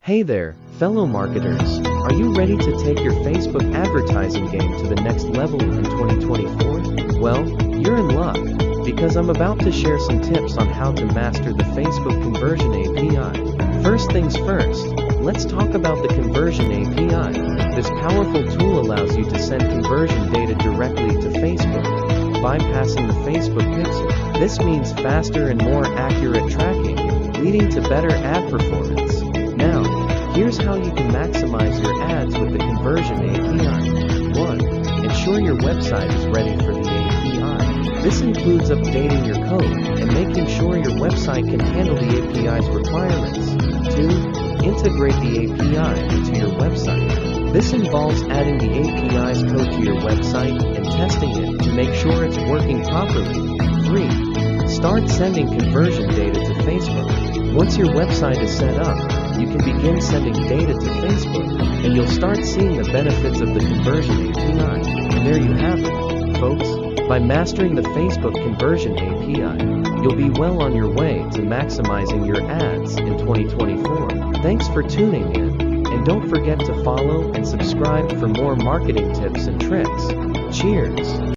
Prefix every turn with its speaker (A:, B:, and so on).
A: Hey there, fellow marketers. Are you ready to take your Facebook advertising game to the next level in 2024? Well, you're in luck, because I'm about to share some tips on how to master the Facebook Conversion API. First things first, let's talk about the Conversion API. This powerful tool allows you to send conversion data directly to Facebook, bypassing the Facebook pixel. This means faster and more accurate tracking, leading to better ad performance. Now, here's how you can maximize your ads with the Conversion API. 1. Ensure your website is ready for the API. This includes updating your code and making sure your website can handle the API's requirements. 2. Integrate the API into your website. This involves adding the API's code to your website and testing it to make sure it's working properly. 3. Start sending conversion data to Facebook. Once your website is set up, you can begin sending data to Facebook, and you'll start seeing the benefits of the Conversion API. And there you have it, folks. By mastering the Facebook Conversion API, you'll be well on your way to maximizing your ads in 2024. Thanks for tuning in, and don't forget to follow and subscribe for more marketing tips and tricks. Cheers!